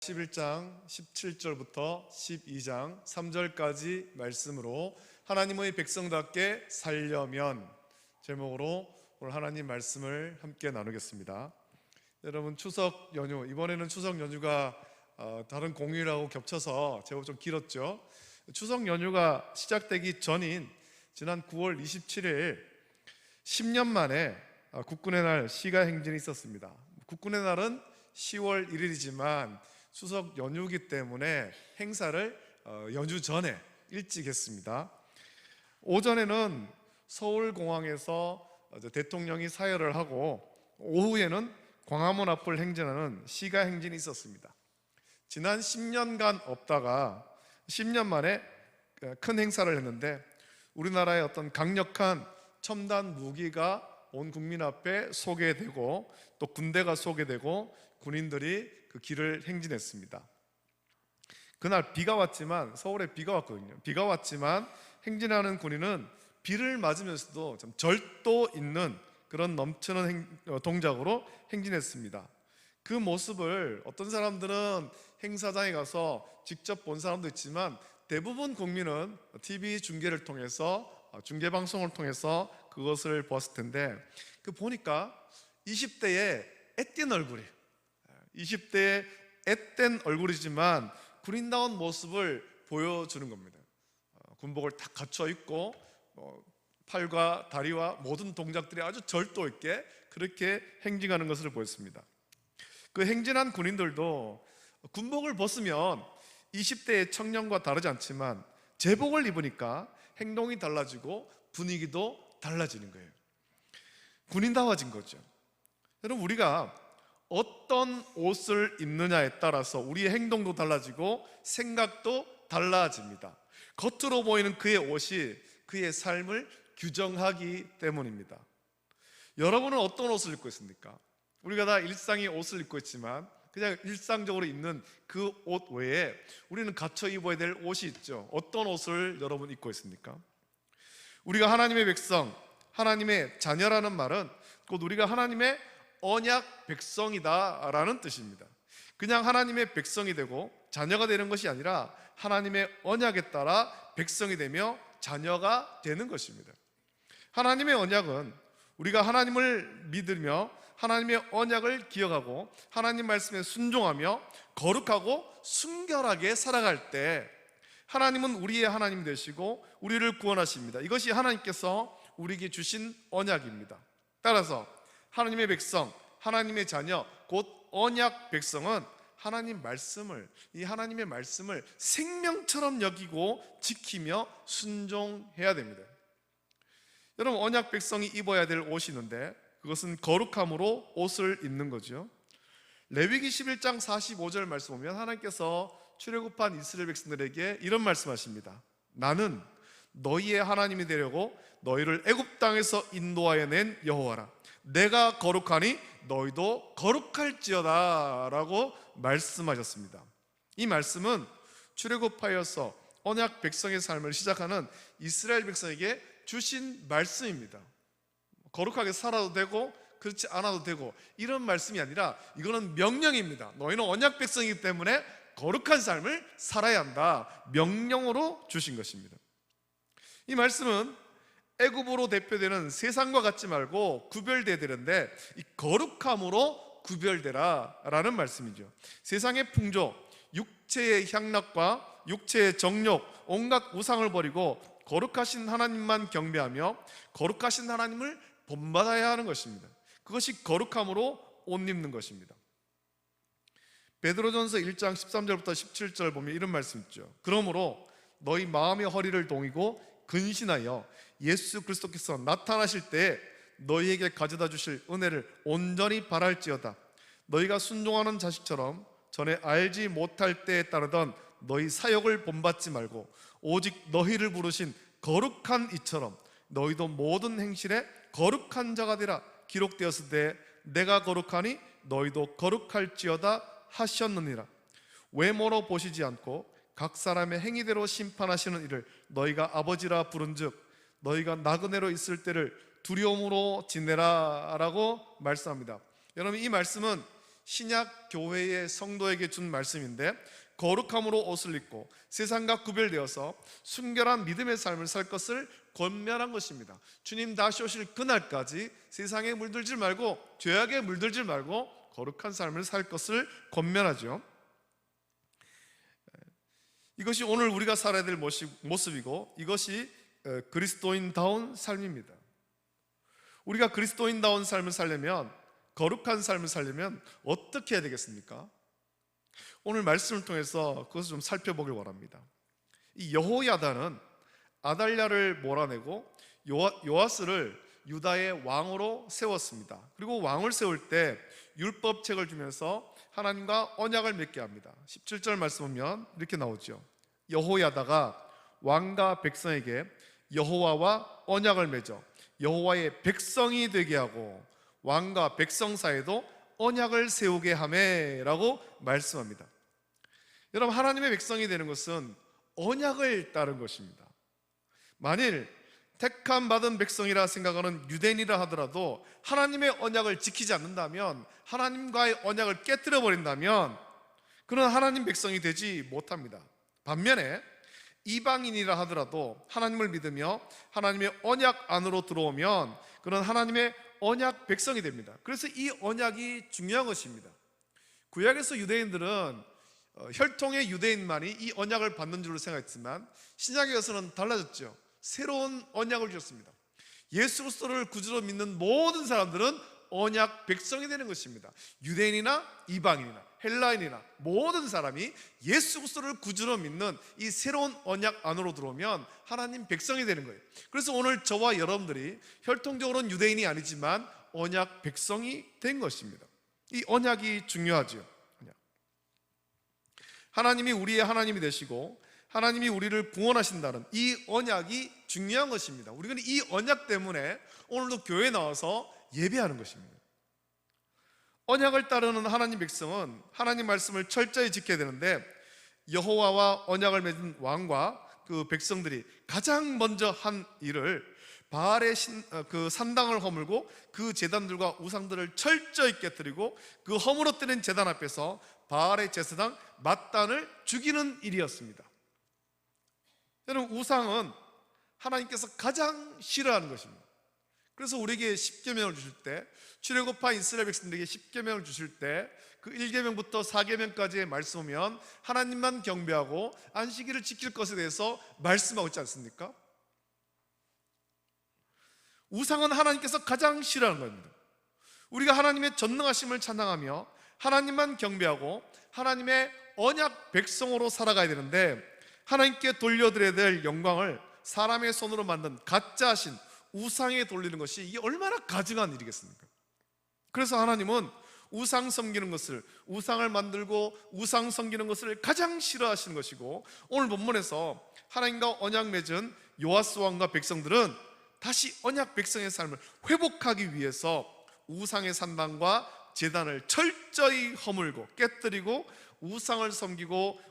11장 17절부터 12장 3절까지 말씀으로 하나님의 백성답게 살려면 제목으로 오늘 하나님 말씀을 함께 나누겠습니다. 여러분, 추석 연휴, 이번에는 추석 연휴가 다른 공휴일하고 겹쳐서 제법 좀 길었죠. 추석 연휴가 시작되기 전인 지난 9월 27일 10년 만에 국군의 날 시가행진이 있었습니다. 국군의 날은 10월 1일이지만 추석 연휴이기 때문에 행사를 연휴 전에 일찍 했습니다. 오전에는 서울공항에서 대통령이 사열을 하고 오후에는 광화문 앞을 행진하는 시가행진이 있었습니다. 지난 10년간 없다가 10년 만에 큰 행사를 했는데 우리나라의 어떤 강력한 첨단 무기가 온 국민 앞에 소개되고 또 군대가 소개되고 군인들이 그 길을 행진했습니다. 그날 비가 왔지만, 서울에 비가 왔거든요. 비가 왔지만 행진하는 군인은 비를 맞으면서도 좀 절도 있는 그런 넘치는 동작으로 행진했습니다. 그 모습을 어떤 사람들은 행사장에 가서 직접 본 사람도 있지만 대부분 국민은 TV 중계를 통해서, 중계방송을 통해서 그것을 보았을 텐데, 그 보니까 20대의 앳된 얼굴이, 20대의 앳된 얼굴이지만 군인다운 모습을 보여주는 겁니다. 군복을 딱 갖춰 입고 팔과 다리와 모든 동작들이 아주 절도 있게 그렇게 행진하는 것을 보였습니다. 그 행진한 군인들도 군복을 벗으면 20대의 청년과 다르지 않지만 제복을 입으니까 행동이 달라지고 분위기도 달라지는 거예요. 군인다워진 거죠. 여러분, 우리가 어떤 옷을 입느냐에 따라서 우리의 행동도 달라지고 생각도 달라집니다. 겉으로 보이는 그의 옷이 그의 삶을 규정하기 때문입니다. 여러분은 어떤 옷을 입고 있습니까? 우리가 다 일상의 옷을 입고 있지만 그냥 일상적으로 입는 그 옷 외에 우리는 갖춰 입어야 될 옷이 있죠. 어떤 옷을 여러분 입고 있습니까? 우리가 하나님의 백성, 하나님의 자녀라는 말은 곧 우리가 하나님의 언약 백성이다라는 뜻입니다. 그냥 하나님의 백성이 되고 자녀가 되는 것이 아니라 하나님의 언약에 따라 백성이 되며 자녀가 되는 것입니다. 하나님의 언약은 우리가 하나님을 믿으며 하나님의 언약을 기억하고 하나님 말씀에 순종하며 거룩하고 순결하게 살아갈 때 하나님은 우리의 하나님 되시고 우리를 구원하십니다. 이것이 하나님께서 우리에게 주신 언약입니다. 따라서 하나님의 백성, 하나님의 자녀, 곧 언약 백성은 하나님 말씀을, 이 하나님의 말씀을 생명처럼 여기고 지키며 순종해야 됩니다. 여러분, 언약 백성이 입어야 될 옷이 있는데 그것은 거룩함으로 옷을 입는 거죠. 레위기 11장 45절 말씀 보면 하나님께서 출애굽한 이스라엘 백성들에게 이런 말씀하십니다. 나는 너희의 하나님이 되려고 너희를 애굽 땅에서 인도하여 낸 여호와라. 내가 거룩하니 너희도 거룩할지어다 라고 말씀하셨습니다. 이 말씀은 출애굽하여서 언약 백성의 삶을 시작하는 이스라엘 백성에게 주신 말씀입니다. 거룩하게 살아도 되고 그렇지 않아도 되고 이런 말씀이 아니라 이거는 명령입니다. 너희는 언약 백성이기 때문에 거룩한 삶을 살아야 한다, 명령으로 주신 것입니다. 이 말씀은 애굽으로 대표되는 세상과 같지 말고 구별되어야 되는데 이 거룩함으로 구별되라 라는 말씀이죠. 세상의 풍조, 육체의 향락과 육체의 정욕, 온갖 우상을 버리고 거룩하신 하나님만 경배하며 거룩하신 하나님을 본받아야 하는 것입니다. 그것이 거룩함으로 옷 입는 것입니다. 베드로전서 1장 13절부터 17절 보면 이런 말씀 있죠. 그러므로 너희 마음의 허리를 동이고 근신하여 예수 그리스도께서 나타나실 때에 너희에게 가져다 주실 은혜를 온전히 바랄지어다. 너희가 순종하는 자식처럼 전에 알지 못할 때에 따르던 너희 사역을 본받지 말고 오직 너희를 부르신 거룩한 이처럼 너희도 모든 행실에 거룩한 자가 되라. 기록되었을 때 내가 거룩하니 너희도 거룩할지어다 하셨느니라. 외모로 보시지 않고 각 사람의 행위대로 심판하시는 이를 너희가 아버지라 부른즉 너희가 나그네로 있을 때를 두려움으로 지내라 라고 말씀합니다. 여러분, 이 말씀은 신약 교회의 성도에게 준 말씀인데, 거룩함으로 옷을 입고 세상과 구별되어서 순결한 믿음의 삶을 살 것을 권면한 것입니다. 주님 다시 오실 그날까지 세상에 물들지 말고, 죄악에 물들지 말고 거룩한 삶을 살 것을 권면하죠. 이것이 오늘 우리가 살아야 될 모습이고, 이것이 그리스도인다운 삶입니다. 우리가 그리스도인다운 삶을 살려면, 거룩한 삶을 살려면 어떻게 해야 되겠습니까? 오늘 말씀을 통해서 그것을 좀 살펴보길 원합니다. 이 여호야다는 아달랴를 몰아내고 요아스를 유다의 왕으로 세웠습니다. 그리고 왕을 세울 때 율법책을 주면서 하나님과 언약을 맺게 합니다. 17절 말씀 보면 이렇게 나오죠. 여호야다가 왕과 백성에게 여호와와 언약을 맺어 여호와의 백성이 되게 하고 왕과 백성 사이에도 언약을 세우게 하매 라고 말씀합니다. 여러분, 하나님의 백성이 되는 것은 언약을 따른 것입니다. 만일 택함 받은 백성이라 생각하는 유대인이라 하더라도 하나님의 언약을 지키지 않는다면, 하나님과의 언약을 깨뜨려 버린다면 그는 하나님 백성이 되지 못합니다. 반면에 이방인이라 하더라도 하나님을 믿으며 하나님의 언약 안으로 들어오면 그는 하나님의 언약 백성이 됩니다. 그래서 이 언약이 중요한 것입니다. 구약에서 유대인들은 혈통의 유대인만이 이 언약을 받는 줄로 생각했지만, 신약에 와서는 달라졌죠. 새로운 언약을 주셨습니다. 예수 그리스도를 구주로 믿는 모든 사람들은 언약 백성이 되는 것입니다. 유대인이나 이방인이나 헬라인이나 모든 사람이 예수 그리스도를 구주로 믿는 이 새로운 언약 안으로 들어오면 하나님 백성이 되는 거예요. 그래서 오늘 저와 여러분들이 혈통적으로는 유대인이 아니지만 언약 백성이 된 것입니다. 이 언약이 중요하죠. 하나님이 우리의 하나님이 되시고 하나님이 우리를 구원하신다는 이 언약이 중요한 것입니다. 우리는 이 언약 때문에 오늘도 교회에 나와서 예배하는 것입니다. 언약을 따르는 하나님 백성은 하나님 말씀을 철저히 지켜야 되는데, 여호와와 언약을 맺은 왕과 그 백성들이 가장 먼저 한 일을 바알의 그 산당을 허물고 그 제단들과 우상들을 철저히 깨뜨리고 그 허물어뜨린 제단 앞에서 바알의 제사장 맏단을 죽이는 일이었습니다. 여러분, 우상은 하나님께서 가장 싫어하는 것입니다. 그래서 우리에게 십계명을 주실 때, 출애굽한 이스라엘 백성들에게 십계명을 주실 때 그 1계명부터 4계명까지의 말씀 보면 하나님만 경배하고 안식일을 지킬 것에 대해서 말씀하고 있지 않습니까? 우상은 하나님께서 가장 싫어하는 겁니다. 우리가 하나님의 전능하심을 찬양하며 하나님만 경배하고 하나님의 언약 백성으로 살아가야 되는데, 하나님께 돌려드려야 될 영광을 사람의 손으로 만든 가짜신 우상에 돌리는 것이 이게 얼마나 가증한 일이겠습니까? 그래서 하나님은 우상 섬기는 것을, 우상을 만들고 우상 섬기는 것을 가장 싫어하시는 것이고, 오늘 본문에서 하나님과 언약 맺은 요아스 왕과 백성들은 다시 언약 백성의 삶을 회복하기 위해서 우상의 산당과 제단을 철저히 허물고 깨뜨리고 우상을 섬기고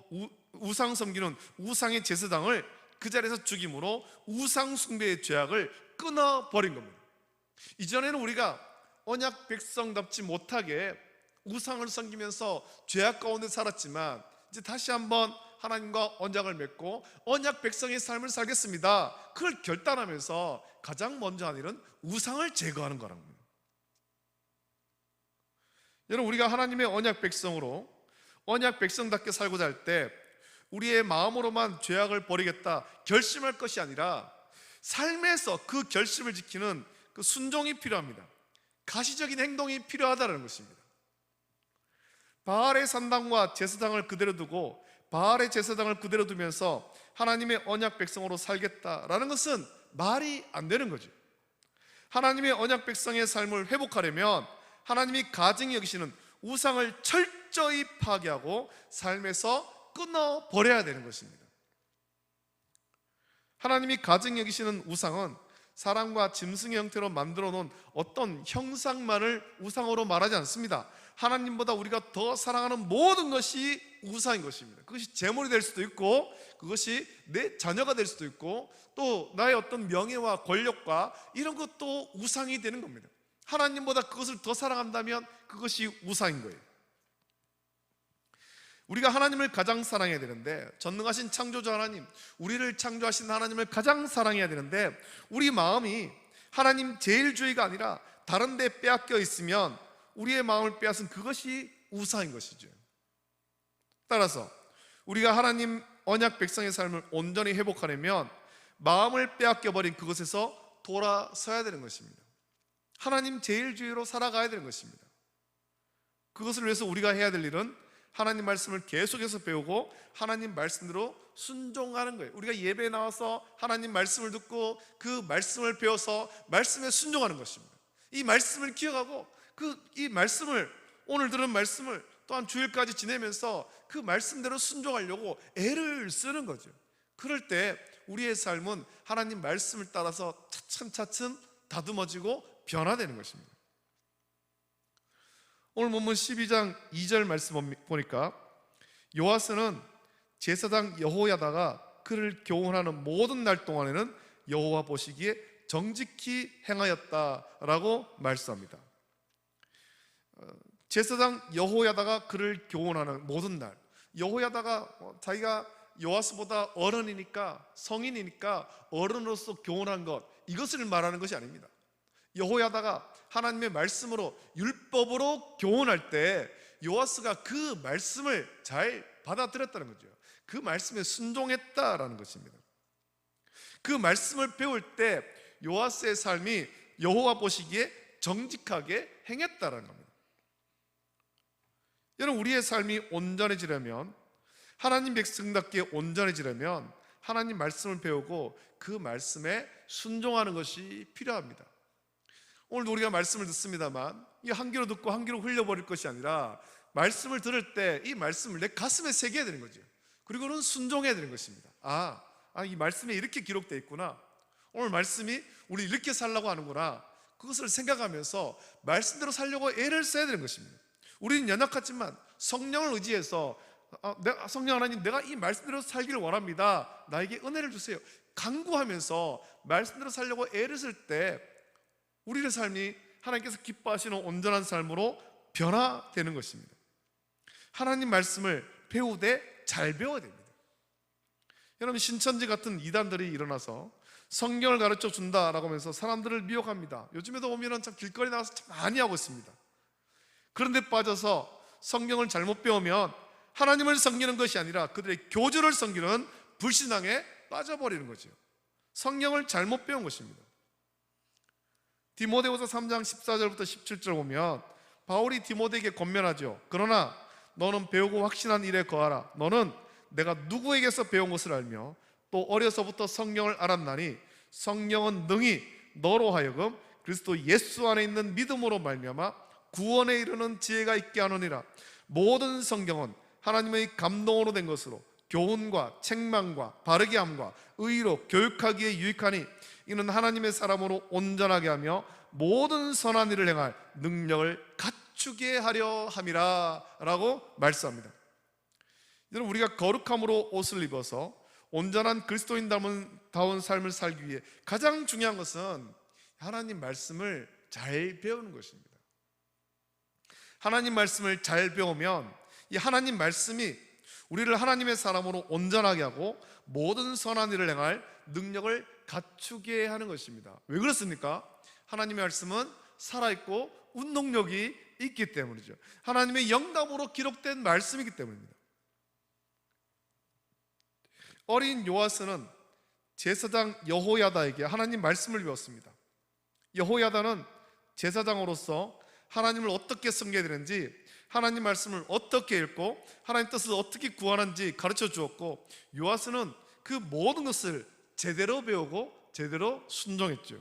우상 섬기는 우상의 제사장을 그 자리에서 죽임으로 우상 숭배의 죄악을 끊어버린 겁니다. 이전에는 우리가 언약 백성답지 못하게 우상을 섬기면서 죄악 가운데 살았지만, 이제 다시 한번 하나님과 언약을 맺고 언약 백성의 삶을 살겠습니다. 그걸 결단하면서 가장 먼저 한 일은 우상을 제거하는 거라는 겁니다. 여러분, 우리가 하나님의 언약 백성으로 언약 백성답게 살고자 할 때 우리의 마음으로만 죄악을 버리겠다 결심할 것이 아니라 삶에서 그 결심을 지키는 그 순종이 필요합니다. 가시적인 행동이 필요하다는 것입니다. 바알의 산당과 제사장을 그대로 두고 바알의 제사장을 그대로 두면서 하나님의 언약 백성으로 살겠다라는 것은 말이 안 되는 거죠. 하나님의 언약 백성의 삶을 회복하려면 하나님이 가증히 여기시는 우상을 철저히 파괴하고 삶에서 끊어버려야 되는 것입니다. 하나님이 가증히 여기시는 우상은 사람과 짐승의 형태로 만들어 놓은 어떤 형상만을 우상으로 말하지 않습니다. 하나님보다 우리가 더 사랑하는 모든 것이 우상인 것입니다. 그것이 재물이 될 수도 있고, 그것이 내 자녀가 될 수도 있고, 또 나의 어떤 명예와 권력과 이런 것도 우상이 되는 겁니다. 하나님보다 그것을 더 사랑한다면 그것이 우상인 거예요. 우리가 하나님을 가장 사랑해야 되는데, 전능하신 창조자 하나님, 우리를 창조하신 하나님을 가장 사랑해야 되는데, 우리 마음이 하나님 제일 주의가 아니라 다른 데 빼앗겨 있으면 우리의 마음을 빼앗은 그것이 우상인 것이죠. 따라서 우리가 하나님 언약 백성의 삶을 온전히 회복하려면 마음을 빼앗겨버린 그것에서 돌아서야 되는 것입니다. 하나님 제일 주의로 살아가야 되는 것입니다. 그것을 위해서 우리가 해야 될 일은 하나님 말씀을 계속해서 배우고 하나님 말씀대로 순종하는 거예요. 우리가 예배에 나와서 하나님 말씀을 듣고 그 말씀을 배워서 말씀에 순종하는 것입니다. 이 말씀을 기억하고 이 말씀을, 오늘 들은 말씀을 또한 주일까지 지내면서 그 말씀대로 순종하려고 애를 쓰는 거죠. 그럴 때 우리의 삶은 하나님 말씀을 따라서 차츰차츰 다듬어지고 변화되는 것입니다. 오늘 본문 12장 2절 말씀 보니까 요아스는 제사장 여호야다가 그를 교훈하는 모든 날 동안에는 여호와 보시기에 정직히 행하였다라고 말씀합니다. 제사장 여호야다가 그를 교훈하는 모든 날, 여호야다가 자기가 요아스보다 어른이니까, 성인이니까 어른으로서 교훈한 것, 이것을 말하는 것이 아닙니다. 여호야다가 하나님의 말씀으로, 율법으로 교훈할 때 요아스가 그 말씀을 잘 받아들였다는 거죠. 그 말씀에 순종했다라는 것입니다. 그 말씀을 배울 때 요아스의 삶이 여호와 보시기에 정직하게 행했다라는 겁니다. 여러분, 우리의 삶이 온전해지려면, 하나님 백성답게 온전해지려면 하나님 말씀을 배우고 그 말씀에 순종하는 것이 필요합니다. 오늘도 우리가 말씀을 듣습니다만 이 한 귀로 듣고 한 귀로 흘려버릴 것이 아니라 말씀을 들을 때 이 말씀을 내 가슴에 새겨야 되는 거죠. 그리고는 순종해야 되는 것입니다. 이 말씀에 이렇게 기록되어 있구나, 오늘 말씀이 우리 이렇게 살라고 하는구나, 그것을 생각하면서 말씀대로 살려고 애를 써야 되는 것입니다. 우리는 연약하지만 성령을 의지해서 성령 하나님, 내가 이 말씀대로 살기를 원합니다, 나에게 은혜를 주세요, 간구하면서 말씀대로 살려고 애를 쓸 때 우리의 삶이 하나님께서 기뻐하시는 온전한 삶으로 변화되는 것입니다. 하나님 말씀을 배우되 잘 배워야 됩니다. 여러분, 신천지 같은 이단들이 일어나서 성경을 가르쳐 준다라고 하면서 사람들을 미혹합니다. 요즘에도 보면 참 길거리 나와서 참 많이 하고 있습니다. 그런데 빠져서 성경을 잘못 배우면 하나님을 섬기는 것이 아니라 그들의 교주를 섬기는 불신앙에 빠져버리는 거죠. 성경을 잘못 배운 것입니다. 디모데후서 3장 14절부터 17절 보면 바울이 디모데에게 권면하죠. 그러나 너는 배우고 확신한 일에 거하라. 너는 내가 누구에게서 배운 것을 알며 또 어려서부터 성경을 알았나니 성령은 능히 너로 하여금 그리스도 예수 안에 있는 믿음으로 말미암아 구원에 이르는 지혜가 있게 하느니라. 모든 성경은 하나님의 감동으로 된 것으로 교훈과 책망과 바르게 함과 의로 교육하기에 유익하니 이는 하나님의 사람으로 온전하게 하며 모든 선한 일을 행할 능력을 갖추게 하려 함이라 라고 말씀합니다. 여러분, 우리가 거룩함으로 옷을 입어서 온전한 그리스도인다운 삶을 살기 위해 가장 중요한 것은 하나님 말씀을 잘 배우는 것입니다. 하나님 말씀을 잘 배우면 이 하나님 말씀이 우리를 하나님의 사람으로 온전하게 하고 모든 선한 일을 행할 능력을 갖추게 하는 것입니다. 왜 그렇습니까? 하나님의 말씀은 살아있고 운동력이 있기 때문이죠. 하나님의 영감으로 기록된 말씀이기 때문입니다. 어린 요아스는 제사장 여호야다에게 하나님 말씀을 배웠습니다. 여호야다는 제사장으로서 하나님을 어떻게 섬겨야 되는지, 하나님 말씀을 어떻게 읽고 하나님 뜻을 어떻게 구하는지 가르쳐 주었고, 요아스는 그 모든 것을 제대로 배우고 제대로 순종했죠.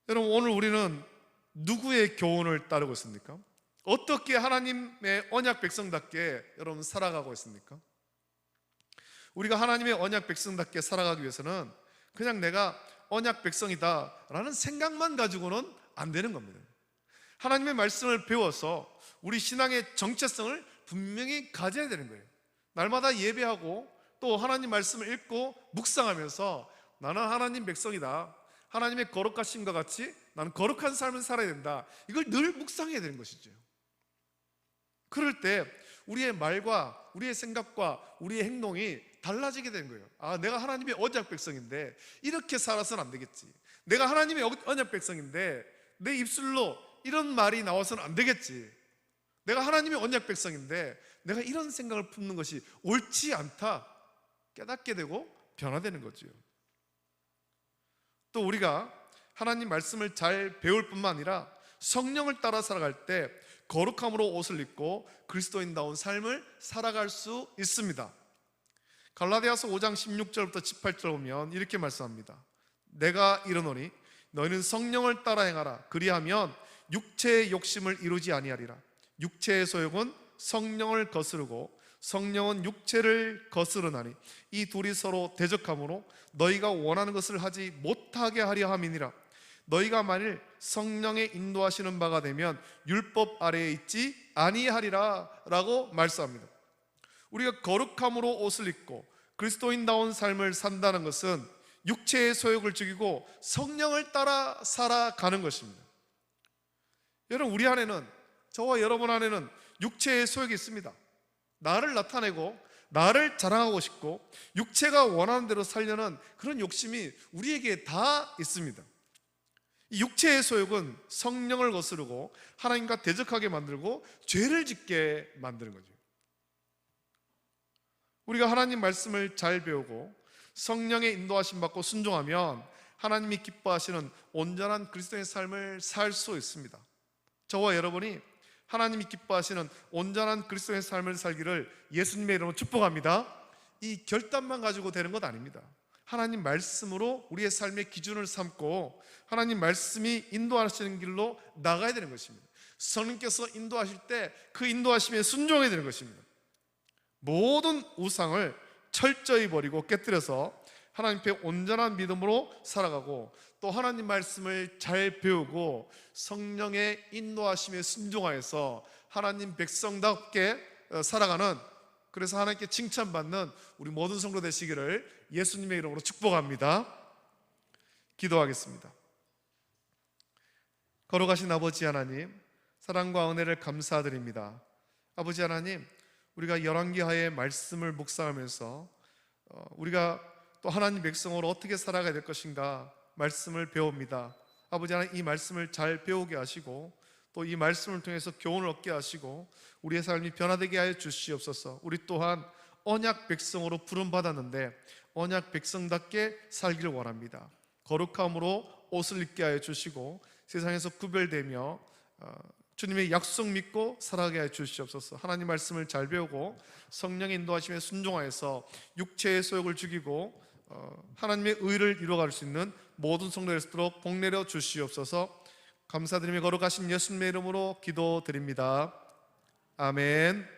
여러분, 오늘 우리는 누구의 교훈을 따르고 있습니까? 어떻게 하나님의 언약 백성답게 여러분 살아가고 있습니까? 우리가 하나님의 언약 백성답게 살아가기 위해서는 그냥 내가 언약 백성이다 라는 생각만 가지고는 안 되는 겁니다. 하나님의 말씀을 배워서 우리 신앙의 정체성을 분명히 가져야 되는 거예요. 날마다 예배하고 또 하나님 말씀을 읽고 묵상하면서 나는 하나님 백성이다, 하나님의 거룩하심과 같이 나는 거룩한 삶을 살아야 된다, 이걸 늘 묵상해야 되는 것이죠. 그럴 때 우리의 말과 우리의 생각과 우리의 행동이 달라지게 된 거예요. 아, 내가 하나님의 언약 백성인데 이렇게 살아서는 안 되겠지. 내가 하나님의 언약 백성인데 내 입술로 이런 말이 나와서는 안 되겠지. 내가 하나님의 언약 백성인데 내가 이런 생각을 품는 것이 옳지 않다 깨닫게 되고 변화되는 거죠. 또 우리가 하나님 말씀을 잘 배울 뿐만 아니라 성령을 따라 살아갈 때 거룩함으로 옷을 입고 그리스도인다운 삶을 살아갈 수 있습니다. 갈라디아서 5장 16절부터 18절 보면 이렇게 말씀합니다. 내가 이르노니 너희는 성령을 따라 행하라. 그리하면 육체의 욕심을 이루지 아니하리라. 육체의 소욕은 성령을 거스르고 성령은 육체를 거스르나니 이 둘이 서로 대적함으로 너희가 원하는 것을 하지 못하게 하려 함이니라. 너희가 만일 성령의 인도하시는 바가 되면 율법 아래에 있지 아니하리라 라고 말씀합니다. 우리가 거룩함으로 옷을 입고 그리스도인다운 삶을 산다는 것은 육체의 소욕을 죽이고 성령을 따라 살아가는 것입니다. 여러분, 우리 안에는, 저와 여러분 안에는 육체의 소욕이 있습니다. 나를 나타내고 나를 자랑하고 싶고 육체가 원하는 대로 살려는 그런 욕심이 우리에게 다 있습니다. 이 육체의 소욕은 성령을 거스르고 하나님과 대적하게 만들고 죄를 짓게 만드는 거죠. 우리가 하나님 말씀을 잘 배우고 성령의 인도하심 받고 순종하면 하나님이 기뻐하시는 온전한 그리스도의 삶을 살 수 있습니다. 저와 여러분이 하나님이 기뻐하시는 온전한 그리스도의 삶을 살기를 예수님의 이름으로 축복합니다. 이 결단만 가지고 되는 것 아닙니다. 하나님 말씀으로 우리의 삶의 기준을 삼고 하나님 말씀이 인도하시는 길로 나가야 되는 것입니다. 성령께서 인도하실 때 그 인도하심에 순종해야 되는 것입니다. 모든 우상을 철저히 버리고 깨뜨려서 하나님 앞에 온전한 믿음으로 살아가고 또 하나님 말씀을 잘 배우고 성령의 인도하심에 순종하여서 하나님 백성답게 살아가는, 그래서 하나님께 칭찬받는 우리 모든 성도 되시기를 예수님의 이름으로 축복합니다. 기도하겠습니다. 거룩하신 아버지 하나님, 사랑과 은혜를 감사드립니다. 아버지 하나님, 우리가 열왕기하의 말씀을 묵상하면서 우리가 또 하나님 백성으로 어떻게 살아가야 될 것인가 말씀을 배웁니다. 아버지 하나님, 이 말씀을 잘 배우게 하시고 또 이 말씀을 통해서 교훈을 얻게 하시고 우리의 삶이 변화되게 하여 주시옵소서. 우리 또한 언약 백성으로 부름받았는데 언약 백성답게 살기를 원합니다. 거룩함으로 옷을 입게 하여 주시고 세상에서 구별되며 주님의 약속 믿고 살아가게 하여 주시옵소서. 하나님 말씀을 잘 배우고 성령의 인도하심에 순종하여서 육체의 소욕을 죽이고 하나님의 의를 이루어갈 수 있는 모든 성도들 되도록 복 내려 주시옵소서. 감사드리며 거룩하신 예수님의 이름으로 기도드립니다. 아멘.